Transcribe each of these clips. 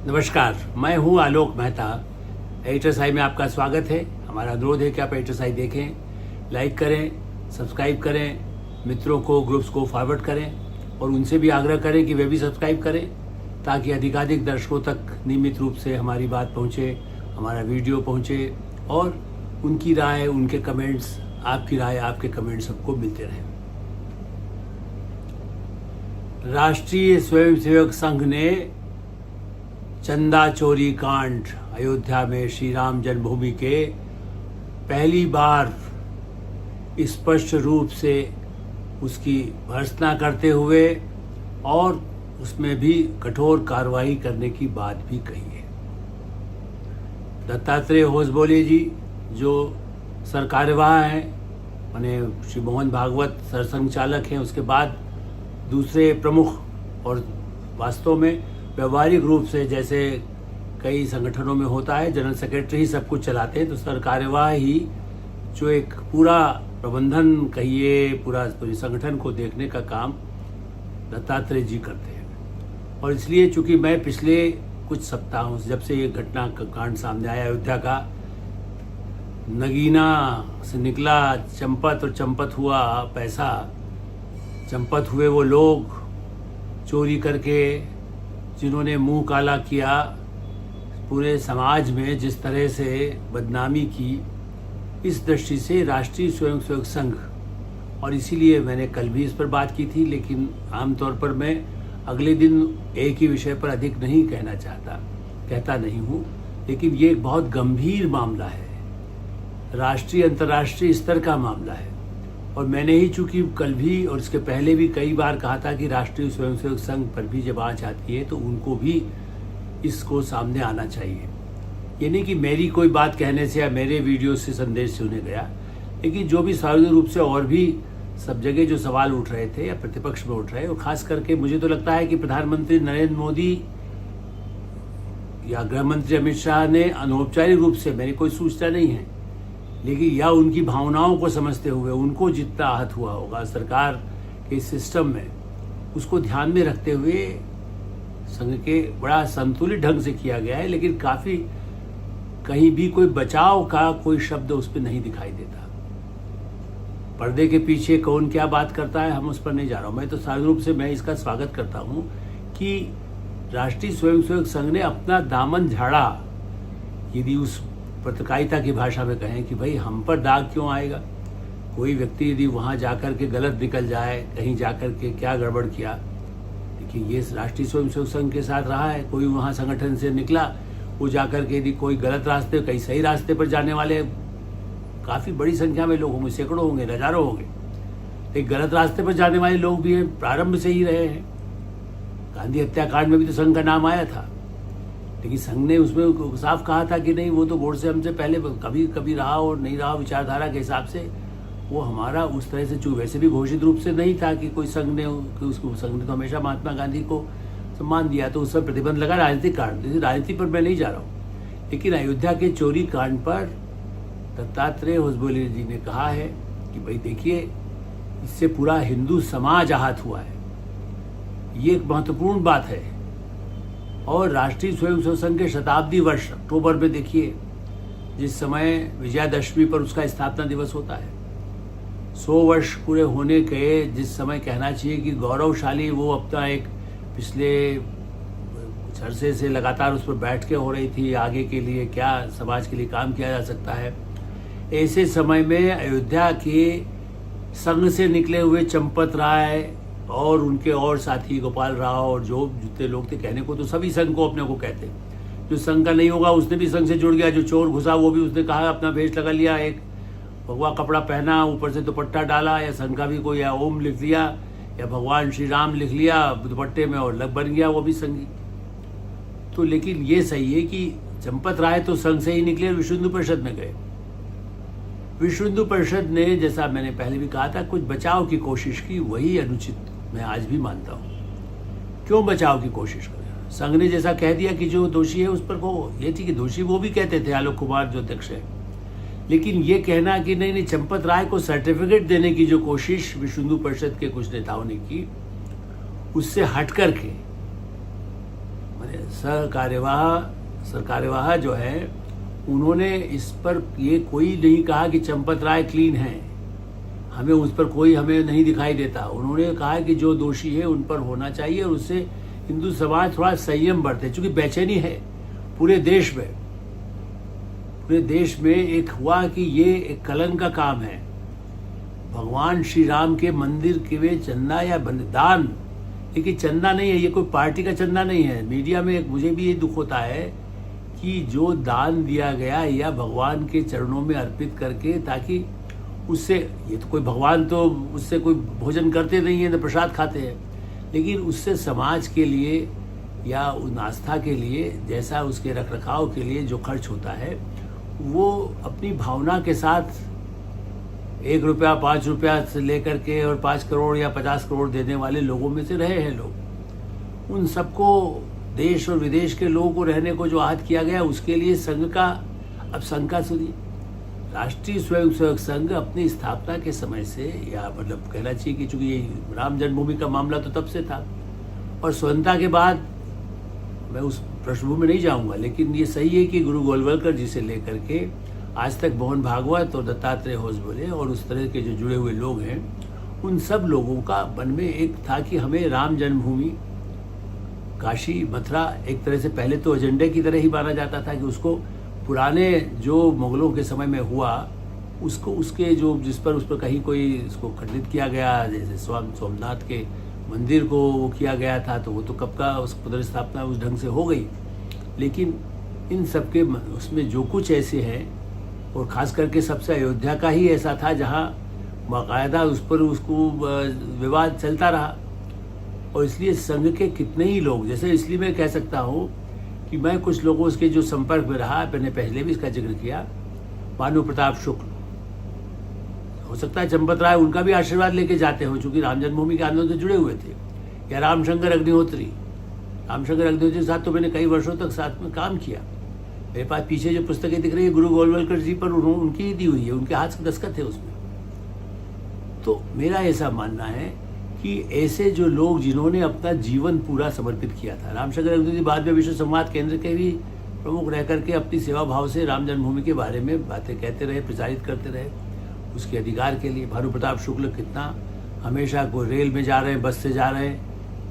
नमस्कार, मैं हूं आलोक मेहता। एडिटर्स आई में आपका स्वागत है। हमारा अनुरोध है कि आप एडिटर्स आई देखें, लाइक करें, सब्सक्राइब करें, मित्रों को, ग्रुप्स को फॉरवर्ड करें और उनसे भी आग्रह करें कि वे भी सब्सक्राइब करें ताकि अधिकाधिक दर्शकों तक नियमित रूप से हमारी बात पहुंचे, हमारा वीडियो पहुंचे और उनकी राय, उनके कमेंट्स, आपकी राय, आपके कमेंट्स सबको मिलते रहें। राष्ट्रीय स्वयंसेवक संघ ने चंदा चोरी कांड अयोध्या में श्री राम जन्मभूमि के पहली बार स्पष्ट रूप से उसकी भर्त्सना करते हुए और उसमें भी कठोर कार्रवाई करने की बात भी कही है। दत्तात्रेय होसबोले जी जो सरकार्यवाह हैं, माने श्री मोहन भागवत सरसंघचालक हैं, उसके बाद दूसरे प्रमुख और वास्तव में व्यवहारिक रूप से जैसे कई संगठनों में होता है, जनरल सेक्रेटरी ही सब कुछ चलाते हैं, तो सरकार्यवाह ही जो एक पूरा प्रबंधन कहिए, पूरी संगठन को देखने का काम दत्तात्रेय जी करते हैं। और इसलिए चूंकि मैं पिछले कुछ सप्ताहों से, जब से ये घटना का कांड सामने आया, अयोध्या का नगीना से निकला चंपत और चंपत हुआ पैसा, चंपत हुए वो लोग चोरी करके जिन्होंने मुंह काला किया, पूरे समाज में जिस तरह से बदनामी की, इस दृष्टि से राष्ट्रीय स्वयंसेवक संघ, और इसीलिए मैंने कल भी इस पर बात की थी, लेकिन आमतौर पर मैं अगले दिन एक ही विषय पर अधिक नहीं कहता नहीं हूँ, लेकिन ये एक बहुत गंभीर मामला है, राष्ट्रीय अंतर्राष्ट्रीय स्तर का मामला है। और मैंने ही चूंकि कल भी और इसके पहले भी कई बार कहा था कि राष्ट्रीय स्वयंसेवक संघ पर भी जब आंच आती है तो उनको भी इसको सामने आना चाहिए। ये नहीं कि मेरी कोई बात कहने से या मेरे वीडियो से संदेश सुने गया, लेकिन जो भी सार्वजनिक रूप से और भी सब जगह जो सवाल उठ रहे थे या प्रतिपक्ष में उठ रहे, और खास करके मुझे तो लगता है कि प्रधानमंत्री नरेंद्र मोदी या गृह मंत्री अमित शाह ने अनौपचारिक रूप से, मेरी कोई सूचना नहीं है, लेकिन या उनकी भावनाओं को समझते हुए उनको जितना आहत हुआ होगा सरकार के सिस्टम में, उसको ध्यान में रखते हुए संघ के बड़ा संतुलित ढंग से किया गया है। लेकिन काफी कहीं भी कोई बचाव का कोई शब्द उस पर नहीं दिखाई देता। पर्दे के पीछे कौन क्या बात करता है, हम उस पर नहीं जा रहा हूं। मैं तो सार्वजनिक रूप से मैं इसका स्वागत करता हूं कि राष्ट्रीय स्वयंसेवक संघ ने अपना दामन झाड़ा। यदि उस पत्रकारिता की भाषा में कहें कि भाई हम पर दाग क्यों आएगा, कोई व्यक्ति यदि वहां जाकर के गलत निकल जाए, कहीं जाकर के क्या गड़बड़ किया, देखिए ये राष्ट्रीय स्वयंसेवक संघ के साथ रहा है, कोई वहां संगठन से निकला, वो जाकर के यदि कोई गलत रास्ते, कहीं सही रास्ते पर जाने वाले काफी बड़ी संख्या में लोग होंगे, सैकड़ों होंगे, हजारों होंगे, लेकिन गलत रास्ते पर जाने वाले लोग भी हैं, प्रारंभ से ही रहे हैं। गांधी हत्याकांड में भी तो संघ का नाम आया था, लेकिन संघ ने उसमें साफ कहा था कि नहीं, वो तो बोर्ड से हमसे पहले कभी रहा और नहीं रहा, विचारधारा के हिसाब से वो हमारा उस तरह से वैसे भी घोषित रूप से नहीं था कि कोई संघ ने तो हमेशा महात्मा गांधी को सम्मान दिया, तो उस पर प्रतिबंध लगा राजनीतिक कांड। राजनीति पर मैं नहीं जा रहा हूँ, लेकिन अयोध्या के चोरी कांड पर दत्तात्रेय होसबोले जी ने कहा है कि भाई देखिए, इससे पूरा हिंदू समाज आहत हुआ है, ये एक महत्वपूर्ण बात है। और राष्ट्रीय स्वयंसेवक संघ के शताब्दी वर्ष अक्टूबर में देखिए, जिस समय विजयादशमी पर उसका स्थापना दिवस होता है, 100 वर्ष पूरे होने के जिस समय कहना चाहिए कि गौरवशाली, वो अपना एक पिछले कुछ अरसे से लगातार उस पर बैठ के हो रही थी, आगे के लिए क्या समाज के लिए काम किया जा सकता है, ऐसे समय में अयोध्या के संघ से निकले हुए चंपत राय और उनके और साथी गोपाल राव और जो जितने लोग थे, कहने को तो सभी संघ को अपने को कहते, जो संघ का नहीं होगा उसने भी संघ से जुड़ गया, जो चोर घुसा वो भी उसने कहा, अपना भेष लगा लिया, एक भगवा कपड़ा पहना, ऊपर से दुपट्टा डाला, या संघ का भी कोई, या ओम लिख दिया या भगवान श्री राम लिख लिया दुपट्टे में और लग बन गया वो भी संघी। तो लेकिन ये सही है कि चंपत राय तो संघ से ही निकले, विश्व हिंदू परिषद में गए। विश्व हिंदू परिषद ने, जैसा मैंने पहले भी कहा था, कुछ बचाव की कोशिश की, वही अनुचित मैं आज भी मानता हूं। क्यों बचाव की कोशिश करें? संघ ने जैसा कह दिया कि जो दोषी है उस पर को, ये ठीक है, दोषी वो भी कहते थे, आलोक कुमार जो अध्यक्ष है, लेकिन ये कहना कि नहीं चंपत राय को सर्टिफिकेट देने की जो कोशिश विश्व हिंदू परिषद के कुछ नेताओं ने की, उससे हट करके सरकार्यवाह जो है उन्होंने इस पर ये कोई नहीं कहा कि चंपत राय क्लीन है, हमें उस पर कोई हमें नहीं दिखाई देता। उन्होंने कहा कि जो दोषी है उन पर होना चाहिए और उससे हिंदू समाज थोड़ा संयम बरते, क्योंकि बेचैनी है पूरे देश में एक हुआ कि ये एक कलंक का काम है। भगवान श्री राम के मंदिर के वे चंदा या दान, लेकिन चंदा नहीं है, ये कोई पार्टी का चंदा नहीं है। मीडिया में मुझे भी ये दुख होता है कि जो दान दिया गया या भगवान के चरणों में अर्पित करके, ताकि उससे, ये तो कोई भगवान तो उससे कोई भोजन करते नहीं है ना प्रसाद खाते हैं, लेकिन उससे समाज के लिए या उन आस्था के लिए, जैसा उसके रखरखाव के लिए जो खर्च होता है, वो अपनी भावना के साथ 1 रुपया 5 रुपया से लेकर के और 5 करोड़ या 50 करोड़ देने वाले लोगों में से रहे हैं लोग। उन सबको, देश और विदेश के लोगों को रहने को जो आहत किया गया, उसके लिए संघ का, अब संघ का सुनिए, राष्ट्रीय स्वयंसेवक संघ अपनी स्थापना के समय से, या मतलब कहना चाहिए कि चूंकि ये राम जन्मभूमि का मामला तो तब से था और स्वतंत्रता के बाद, मैं उस पृष्ठभूमि में नहीं जाऊंगा, लेकिन ये सही है कि गुरु गोलवलकर जी से लेकर के आज तक मोहन भागवत और दत्तात्रेय होसबले और उस तरह के जो जुड़े हुए लोग हैं, उन सब लोगों का मन में एक था कि हमें राम जन्मभूमि, काशी, मथुरा, एक तरह से पहले तो एजेंडे की तरह ही माना जाता था कि उसको पुराने जो मुगलों के समय में हुआ, उसको उसके जो जिस पर उस पर कहीं कोई इसको खंडित किया गया, जैसे सोमनाथ के मंदिर को वो किया गया था, तो वो तो कब का उस पुनर्स्थापना उस ढंग से हो गई। लेकिन इन सब के उसमें जो कुछ ऐसे हैं, और ख़ास करके सबसे अयोध्या का ही ऐसा था जहाँ बाकायदा उस पर उसको विवाद चलता रहा, और इसलिए संघ के कितने ही लोग, जैसे इसलिए मैं कह सकता हूँ कि मैं कुछ लोगों के जो संपर्क में रहा, मैंने पहले भी इसका जिक्र किया, भानु प्रताप शुक्ल, हो सकता है चंपत राय उनका भी आशीर्वाद लेके जाते हो, चूंकि राम जन्मभूमि के आंदोलन से जुड़े हुए थे, या रामशंकर अग्निहोत्री के साथ तो मैंने कई वर्षों तक साथ में काम किया। मेरे पास पीछे जो पुस्तकें दिख रही है गुरु गोलवलकर जी पर, उनकी दी हुई है, उनके हाथ से दस्तखत है उसमें। तो मेरा ऐसा मानना है कि ऐसे जो लोग जिन्होंने अपना जीवन पूरा समर्पित किया था, रामशंकर अग्निहोत्री बाद में विश्व संवाद केंद्र के भी प्रमुख रह करके अपनी सेवा भाव से राम जन्मभूमि के बारे में बातें कहते रहे, प्रचारित करते रहे उसके अधिकार के लिए। भानु प्रताप शुक्ल कितना हमेशा को रेल में जा रहे हैं, बस से जा रहे हैं,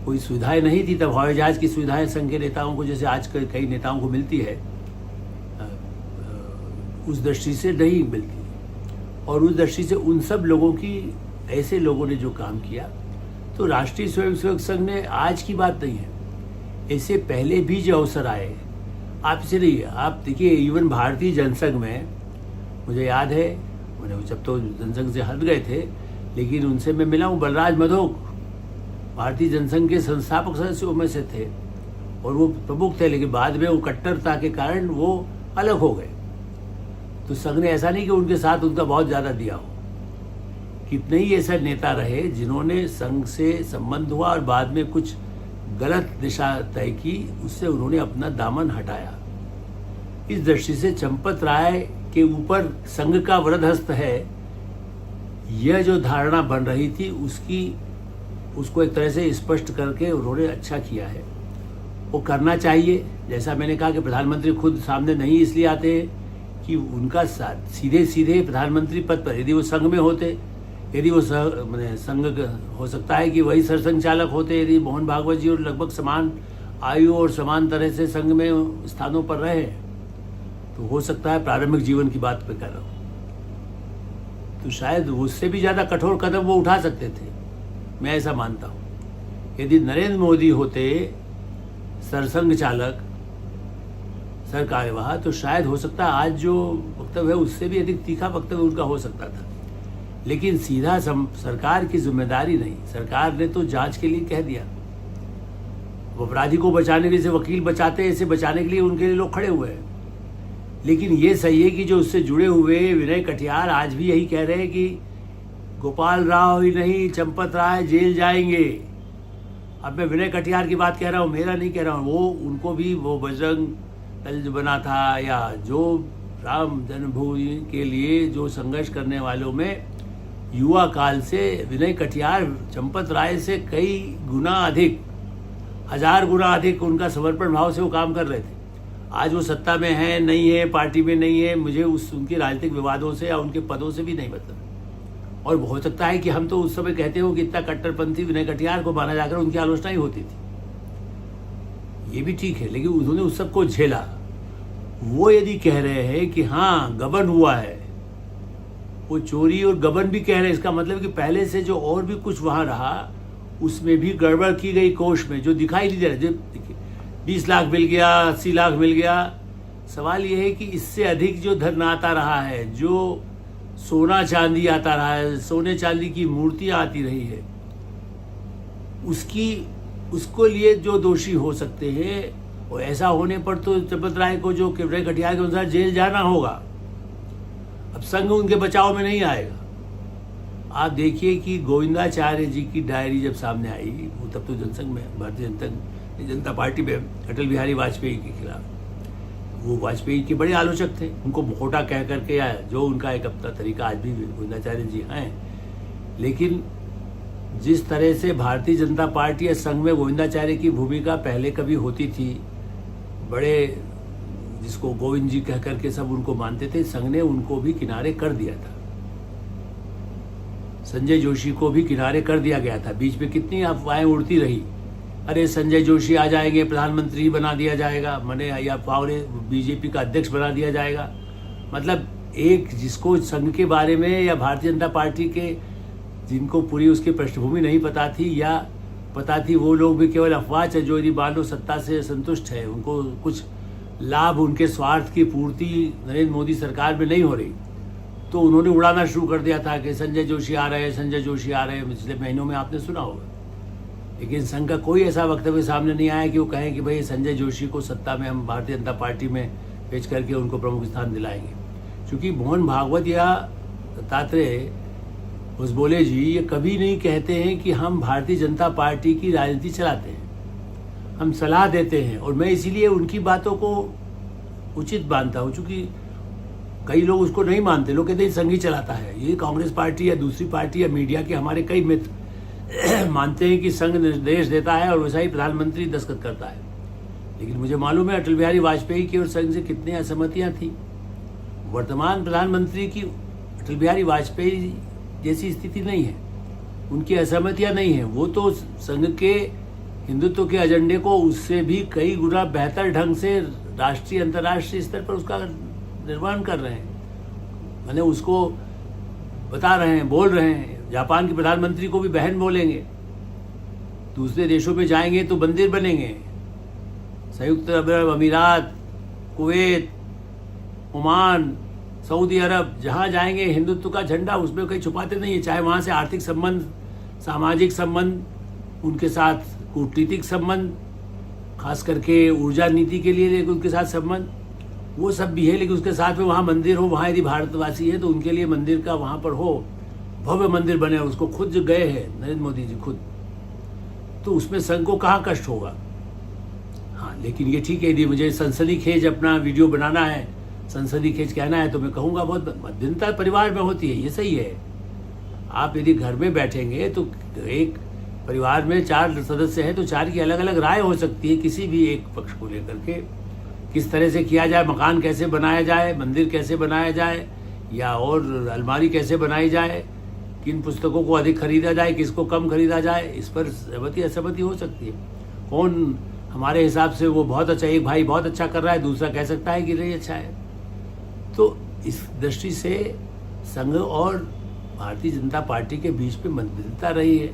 कोई सुविधाएं नहीं थी तब, हवाई जहाज की सुविधाएं संघ के नेताओं को जैसे आज कई नेताओं को मिलती है, उस दृष्टि से नहीं मिलती। और उस दृष्टि से उन सब लोगों की, ऐसे लोगों ने जो काम किया, तो राष्ट्रीय स्वयंसेवक संघ ने आज की बात नहीं है, ऐसे पहले भी जो अवसर आए, आप इसे नहीं, आप देखिए इवन भारतीय जनसंघ में, मुझे याद है, मैंने जब तो जनसंघ से हट गए थे, लेकिन उनसे मैं मिला हूँ, बलराज मधोक भारतीय जनसंघ के संस्थापक सदस्यों में से थे, और वो प्रमुख थे, लेकिन बाद में वो कट्टरता के कारण वो अलग हो गए। तो संघ ने ऐसा नहीं कि उनके साथ उनका बहुत ज़्यादा दिया हो, कितने ही ऐसे नेता रहे जिन्होंने संघ से संबंध हुआ और बाद में कुछ गलत दिशा तय की, उससे उन्होंने अपना दामन हटाया। इस दृष्टि से चंपत राय के ऊपर संघ का वरदहस्त है, यह जो धारणा बन रही थी उसको एक तरह से स्पष्ट करके उन्होंने अच्छा किया है। वो करना चाहिए, जैसा मैंने कहा कि प्रधानमंत्री खुद सामने नहीं इसलिए आते हैं कि उनका सीधे सीधे प्रधानमंत्री पद पर, यदि वो संघ में होते, यदि वो संघ हो सकता है कि वही सरसंघ चालक होते, यदि मोहन भागवत जी और लगभग समान आयु और समान तरह से संघ में स्थानों पर रहे, तो हो सकता है, प्रारंभिक जीवन की बात पे कर रहा हूँ, तो शायद उससे भी ज़्यादा कठोर कदम वो उठा सकते थे, मैं ऐसा मानता हूँ। यदि नरेंद्र मोदी होते सरसंघ चालक, सरकार्यवाह, तो शायद हो सकता है आज जो वक्तव्य है उससे भी अधिक तीखा वक्तव्य उनका हो सकता था। लेकिन सीधा सरकार की जिम्मेदारी नहीं, सरकार ने तो जांच के लिए कह दिया, अपराधी को बचाने के लिए वकील बचाते हैं, इसे बचाने के लिए उनके लिए लोग खड़े हुए हैं। लेकिन ये सही है कि जो उससे जुड़े हुए विनय कटियार आज भी यही कह रहे हैं कि गोपाल राव ही नहीं, चंपत राय जेल जाएंगे। अब मैं विनय कटियार की बात कह रहा हूँ, मेरा नहीं कह रहा हूँ, वो उनको भी वो बजरंग दल जो बना था, या जो राम जन्मभूमि के लिए जो संघर्ष करने वालों में युवा काल से विनय कटियार चंपत राय से कई गुना अधिक 1000 गुना अधिक उनका समर्पण भाव से वो काम कर रहे थे। आज वो सत्ता में है नहीं है, पार्टी में नहीं है, मुझे उनके राजनीतिक विवादों से या उनके पदों से भी नहीं मतलब। और हो सकता है कि हम तो उस समय कहते हो कि इतना कट्टरपंथी विनय कटियार को माना जाकर उनकी आलोचना ही होती थी, ये भी ठीक है, लेकिन उन्होंने उस सबको झेला। वो यदि कह रहे हैं कि हाँ गबन हुआ है, वो चोरी और गबन भी कह रहे हैं, इसका मतलब कि पहले से जो और भी कुछ वहां रहा उसमें भी गड़बड़ की गई कोष में, जो दिखाई नहीं दे रहा। देखिए 20 लाख मिल गया, 80 लाख मिल गया। सवाल ये है कि इससे अधिक जो धन आता रहा है, जो सोना चांदी आता रहा है, सोने चांदी की मूर्तियां आती रही है, उसको लिए जो दोषी हो सकते हैं, और ऐसा होने पर तो चपत राय को जो विनय कटियार के अनुसार जेल जाना होगा। अब संघ उनके बचाव में नहीं आएगा। आप देखिए कि गोविंदाचार्य जी की डायरी जब सामने आई, वो तब तो जनसंघ में, भारतीय जनता पार्टी में अटल बिहारी वाजपेयी के खिलाफ, वो वाजपेयी के बड़े आलोचक थे, उनको मुखौटा कह करके आया, जो उनका एक अपना तरीका आज भी गोविंदाचार्य जी हैं। लेकिन जिस तरह से भारतीय जनता पार्टी या संघ में गोविंदाचार्य की भूमिका पहले कभी होती थी, बड़े जिसको गोविंद जी कह करके सब उनको मानते थे, संघ ने उनको भी किनारे कर दिया था। संजय जोशी को भी किनारे कर दिया गया था। बीच में कितनी अफवाहें उड़ती रही, अरे संजय जोशी आ जाएंगे, प्रधानमंत्री बना दिया जाएगा, मने या बीजेपी का अध्यक्ष बना दिया जाएगा। मतलब एक जिसको संघ के बारे में या भारतीय जनता पार्टी के, जिनको पूरी उसकी पृष्ठभूमि नहीं पता थी या पता थी, वो लोग भी केवल अफवाह है, जो यदि मान लो सत्ता से संतुष्ट है, उनको कुछ लाभ, उनके स्वार्थ की पूर्ति नरेंद्र मोदी सरकार में नहीं हो रही, तो उन्होंने उड़ाना शुरू कर दिया था कि संजय जोशी आ रहे हैं, संजय जोशी आ रहे हैं। पिछले महीनों में आपने सुना होगा। लेकिन संघ का कोई ऐसा वक्तव्य सामने नहीं आया कि वो कहें कि भाई संजय जोशी को सत्ता में हम भारतीय जनता पार्टी में पेश करके उनको प्रमुख स्थान दिलाएंगे। क्योंकि मोहन भागवत या दत्तात्रेय भुजबल जी ये कभी नहीं कहते हैं कि हम भारतीय जनता पार्टी की राजनीति चलाते हैं, हम सलाह देते हैं। और मैं इसीलिए उनकी बातों को उचित मानता हूँ, चूँकि कई लोग उसको नहीं मानते, लोग कहते हैं संघ ही चलाता है। ये कांग्रेस पार्टी या दूसरी पार्टी या मीडिया के हमारे कई मित्र मानते हैं कि संघ निर्देश देता है और वैसा ही प्रधानमंत्री दस्तखत करता है। लेकिन मुझे मालूम है अटल बिहारी वाजपेयी की और संघ से कितनी असहमतियां थी। वर्तमान प्रधानमंत्री की अटल बिहारी वाजपेयी जैसी स्थिति नहीं है, उनकी असहमतियां नहीं है। वो तो संघ के हिंदुत्व के एजेंडे को उससे भी कई गुना बेहतर ढंग से राष्ट्रीय अंतर्राष्ट्रीय स्तर पर उसका निर्माण कर रहे हैं, मैंने उसको बता रहे हैं, बोल रहे हैं। जापान के प्रधानमंत्री को भी बहन बोलेंगे, दूसरे देशों में जाएंगे तो मंदिर बनेंगे। संयुक्त अरब अमीरात, कुवैत, ओमान, सऊदी अरब, जहाँ जाएंगे हिंदुत्व का झंडा उसमें कहीं छुपाते नहीं है। चाहे वहाँ से आर्थिक संबंध, सामाजिक संबंध, उनके साथ कूटनीतिक संबंध, खास करके ऊर्जा नीति के लिए उनके साथ संबंध, वो सब भी है। लेकिन उसके साथ में वहाँ मंदिर हो, वहाँ यदि भारतवासी है तो उनके लिए मंदिर का वहाँ पर हो, भव्य मंदिर बने। उसको खुद गए हैं नरेंद्र मोदी जी खुद, तो उसमें संघ को कहाँ कष्ट होगा। हाँ, लेकिन ये ठीक है, यदि मुझे संसदीय खेज अपना वीडियो बनाना है, संसदीय खेज कहना है, तो मैं कहूँगा बहुत मध्यमता परिवार में होती है, ये सही है। आप यदि घर में बैठेंगे तो एक परिवार में 4 सदस्य हैं तो 4 की अलग अलग राय हो सकती है किसी भी एक पक्ष को लेकर के, किस तरह से किया जाए, मकान कैसे बनाया जाए, मंदिर कैसे बनाया जाए, या और अलमारी कैसे बनाई जाए, किन पुस्तकों को अधिक खरीदा जाए, किसको कम खरीदा जाए, इस पर सहमति असहमति हो सकती है। कौन हमारे हिसाब से वो बहुत अच्छा, एक भाई बहुत अच्छा कर रहा है, दूसरा कह सकता है कि नहीं अच्छा है। तो इस दृष्टि से संघ और भारतीय जनता पार्टी के बीच में मतभेदता रही है।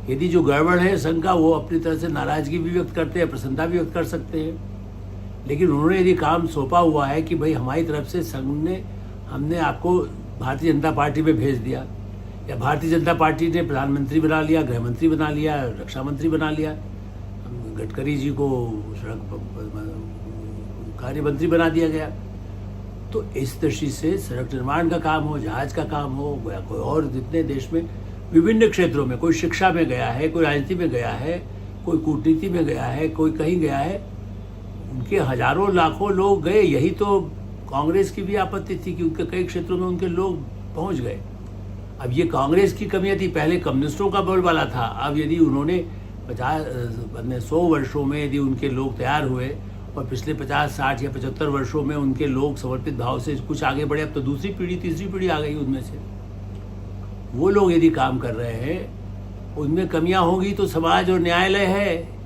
यदि जो गड़बड़ है संघ का, वो अपनी तरह से नाराजगी भी व्यक्त करते हैं, प्रसन्नता भी व्यक्त कर सकते हैं। लेकिन उन्होंने यदि काम सौंपा हुआ है कि भाई हमारी तरफ से संघ ने, हमने आपको भारतीय जनता पार्टी में भेज दिया, या भारतीय जनता पार्टी ने प्रधानमंत्री बना लिया, गृह मंत्री बना लिया, रक्षा मंत्री बना लिया, गडकरी जी को सड़क कार्य मंत्री बना दिया गया। तो इस दृष्टि से सड़क निर्माण का काम हो, जहाज का काम हो, या कोई और जितने देश में विभिन्न क्षेत्रों में, कोई शिक्षा में गया है, कोई राजनीति में गया है, कोई कूटनीति में गया है, कोई कहीं गया है, उनके हजारों लाखों लोग गए। यही तो कांग्रेस की भी आपत्ति थी कि उनके कई क्षेत्रों में उनके लोग पहुंच गए। अब ये कांग्रेस की कमियां थी, पहले कम्युनिस्टों का बोलबाला था, अब यदि उन्होंने 100 वर्षों में यदि उनके लोग तैयार हुए और पिछले 50, 60 या 75 वर्षों में उनके लोग समर्पित भाव से कुछ आगे बढ़े, अब तो दूसरी पीढ़ी, तीसरी पीढ़ी आ गई उनमें से, वो लोग यदि काम कर रहे हैं, उनमें कमियां होगी तो समाज और न्यायालय है।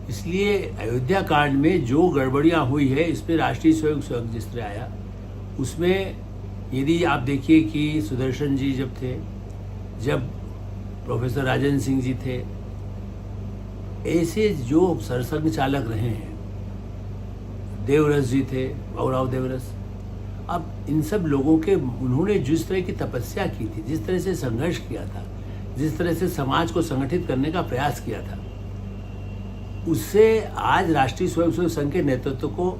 इसलिए अयोध्या कांड में जो गड़बड़ियां हुई है, इसमें राष्ट्रीय स्वयं सेवक जिस तरह आया, उसमें यदि आप देखिए कि सुदर्शन जी जब थे, जब प्रोफेसर राजेंद्र सिंह जी थे, ऐसे जो सरसंघ चालक रहे हैं, देवरस जी थे, बाबूराव देवरस, अब इन सब लोगों के, उन्होंने जिस तरह की तपस्या की थी, जिस तरह से संघर्ष किया था, जिस तरह से समाज को संगठित करने का प्रयास किया था, उससे आज राष्ट्रीय स्वयंसेवक संघ के नेतृत्व को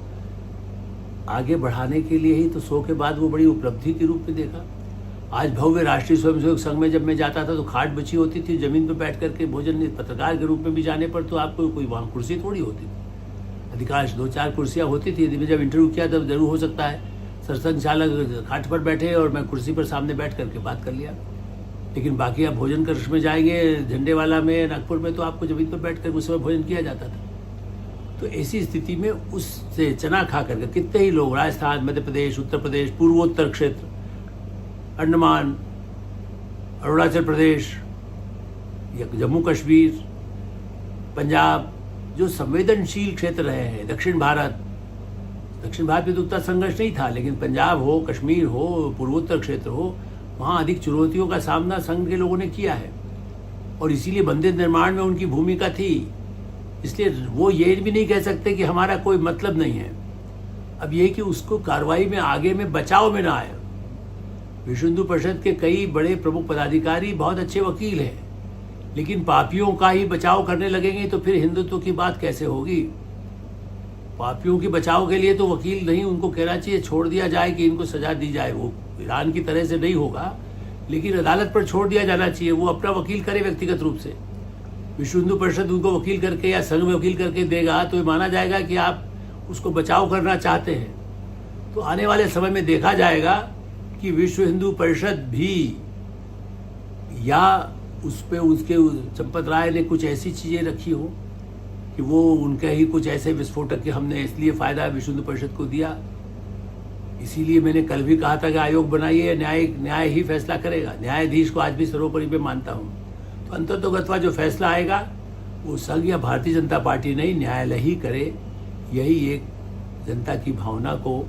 आगे बढ़ाने के लिए ही तो 100 के बाद वो बड़ी उपलब्धि के रूप में देखा। आज भव्य राष्ट्रीय स्वयंसेवक संघ में जब मैं जाता था तो खाट बिछी होती थी, जमीन पर बैठ करके भोजन, पत्रकार के रूप में भी जाने पर तो आपको कोई वहाँ कुर्सी थोड़ी होती थी, अधिकांश 2-4 कुर्सियाँ होती थी। यदि जब इंटरव्यू किया तब जरूर हो सकता है सरसंघ चालक खाट पर बैठे और मैं कुर्सी पर सामने बैठ करके बात कर लिया, लेकिन बाकी आप भोजन कक्ष में जाएंगे, झंडे वाला में, नागपुर में, तो आपको जमीन पर बैठ कर उस समय भोजन किया जाता था। तो ऐसी स्थिति में उससे चना खा करके कितने ही लोग राजस्थान, मध्य प्रदेश, उत्तर प्रदेश, पूर्वोत्तर क्षेत्र, अंडमान, अरुणाचल प्रदेश, जम्मू कश्मीर, पंजाब, जो संवेदनशील क्षेत्र रहे हैं, दक्षिण भारत में तो उतना संघर्ष नहीं था, लेकिन पंजाब हो, कश्मीर हो, पूर्वोत्तर क्षेत्र हो, वहाँ अधिक चुनौतियों का सामना संघ के लोगों ने किया है और इसीलिए मंदिर निर्माण में उनकी भूमिका थी। इसलिए वो ये भी नहीं कह सकते कि हमारा कोई मतलब नहीं है। अब ये कि उसको कार्रवाई में आगे में बचाव में ना आए। विश्व हिंदू परिषद के कई बड़े प्रमुख पदाधिकारी बहुत अच्छे वकील हैं, लेकिन पापियों का ही बचाव करने लगेंगे तो फिर हिंदुत्व की बात कैसे होगी। पापियों के बचाव के लिए तो वकील नहीं, उनको कहना चाहिए छोड़ दिया जाए कि इनको सजा दी जाए। वो ईरान की तरह से नहीं होगा, लेकिन अदालत पर छोड़ दिया जाना चाहिए, वो अपना वकील करे व्यक्तिगत रूप से। विश्व हिंदू परिषद उनको वकील करके या संघ में वकील करके देगा तो ये माना जाएगा कि आप उसको बचाव करना चाहते हैं। तो आने वाले समय में देखा जाएगा कि विश्व हिंदू परिषद भी, या उस पे उसके चंपत राय ने कुछ ऐसी चीजें रखी हो कि वो उनके ही कुछ ऐसे विस्फोटक के हमने इसलिए फायदा विश्व हिंदू परिषद को दिया। इसीलिए मैंने कल भी कहा था कि आयोग बनाइए, न्याय ही फैसला करेगा। न्यायाधीश को आज भी सर्वोपरि पे मानता हूँ। तो अंततोगत्वा जो फैसला आएगा वो संघ या भारतीय जनता पार्टी नहीं, न्यायालय ही करे। यही एक जनता की भावना को,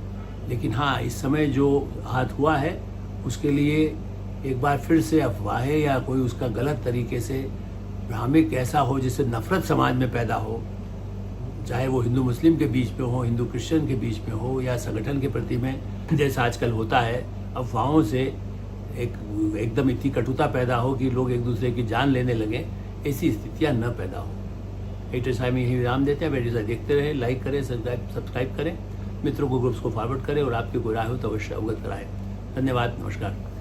लेकिन हाँ, इस समय जो हाथ हुआ है उसके लिए एक बार फिर से अफवाहें या कोई उसका गलत तरीके से भ्रामिक ऐसा हो जिससे नफरत समाज में पैदा हो, चाहे वो हिंदू मुस्लिम के बीच में हो, हिंदू क्रिश्चियन के बीच में हो, या संगठन के प्रति में जैसा आजकल होता है, अफवाहों से एकदम इतनी कटुता पैदा हो कि लोग एक दूसरे की जान लेने लगे, ऐसी स्थितियां न पैदा हो। एडिटर साहब यही विराम देते हैं। वीडियो देखते रहें, लाइक करें, सब्सक्राइब करें, मित्रों को, ग्रुप्स को फॉरवर्ड करें और आपकी कोई राय हो तो अवश्य अवगत कराएं। धन्यवाद, नमस्कार।